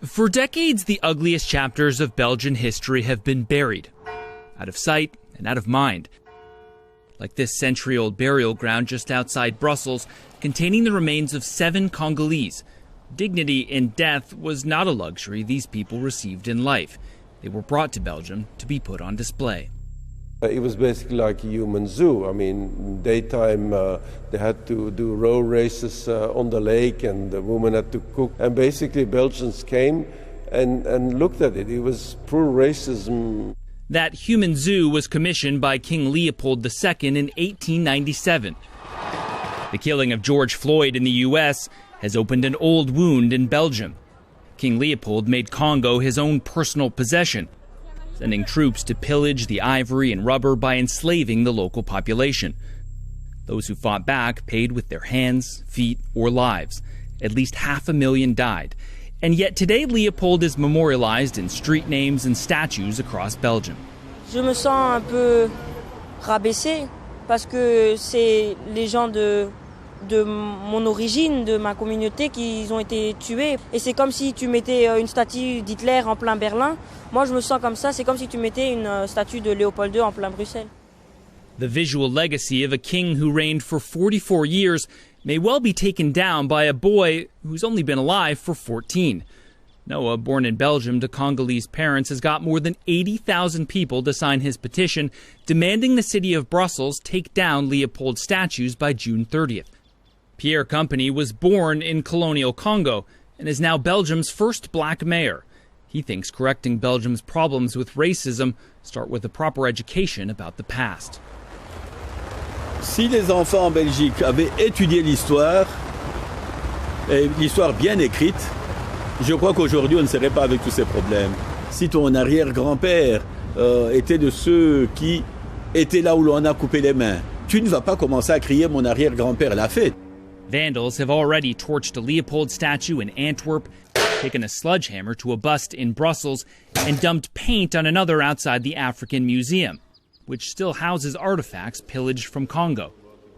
For decades, the ugliest chapters of Belgian history have been buried, out of sight and out of mind. Like this century-old burial ground just outside Brussels, containing the remains of 7 Congolese. Dignity in death was not a luxury these people received in life. They were brought to Belgium to be put on display. It was basically like a human zoo. I mean, daytime they had to do row races on the lake, and the women had to cook. And basically Belgians came and looked at it. It was pure racism. That human zoo was commissioned by King Leopold II in 1897. The killing of George Floyd in the U.S. has opened an old wound in Belgium. King Leopold made Congo his own personal possession, sending troops to pillage the ivory and rubber by enslaving the local population. Those who fought back paid with their hands, feet, or lives. At least 500,000 died. And yet today Leopold is memorialized in street names and statues across Belgium. Je me sens un peu rabaissée parce que c'est les gens de mon origine, de ma communauté, qui ont été tués. Et c'est comme si tu mettais une statue d'Hitler en plein Berlin. Moi, je me sens comme ça. C'est comme si tu mettais une statue de Léopold II en plein Bruxelles. The visual legacy of a king who reigned for 44 years may well be taken down by a boy who's only been alive for 14. Noah, born in Belgium to Congolese parents, has got more than 80,000 people to sign his petition demanding the city of Brussels take down Leopold's statues by June 30th. Pierre Company was born in colonial Congo and is now Belgium's first black mayor. He thinks correcting Belgium's problems with racism start with a proper education about the past. Si les enfants en Belgique avaient étudié l'histoire, et l'histoire bien écrite, je crois qu'aujourd'hui on ne serait pas avec tous ces problèmes. Si ton arrière-grand-père était de ceux qui étaient là où l'on a coupé les mains, tu ne vas pas commencer à crier mon arrière-grand-père l'a fait. Vandals have already torched a Leopold statue in Antwerp, taken a sledgehammer to a bust in Brussels, and dumped paint on another outside the African Museum, which still houses artifacts pillaged from Congo.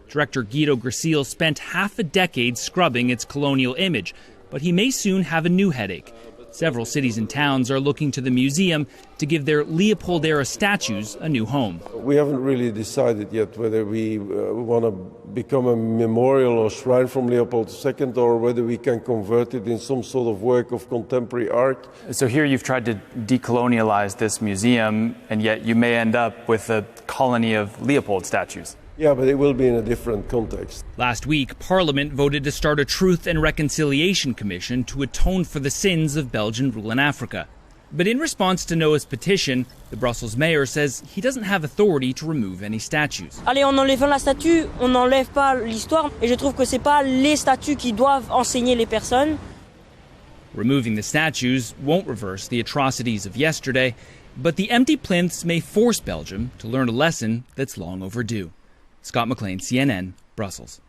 Director Guido Gracile spent half a decade scrubbing its colonial image, but he may soon have a new headache. Several cities and towns are looking to the museum to give their Leopold-era statues a new home. We haven't really decided yet whether we want to become a memorial or shrine from Leopold II or whether we can convert it in some sort of work of contemporary art. So here you've tried to decolonialize this museum, and yet you may end up with a colony of Leopold statues. Yeah, but it will be in a different context. Last week, Parliament voted to start a Truth and Reconciliation Commission to atone for the sins of Belgian rule in Africa. But in response to Noah's petition, the Brussels mayor says he doesn't have authority to remove any statues. Allez, en enlevant la statue, on n'enlève pas l'histoire. Et je trouve que c'est pas les statues qui doivent enseigner les personnes. Removing the statues won't reverse the atrocities of yesterday, but the empty plinths may force Belgium to learn a lesson that's long overdue. Scott McLean, CNN, Brussels.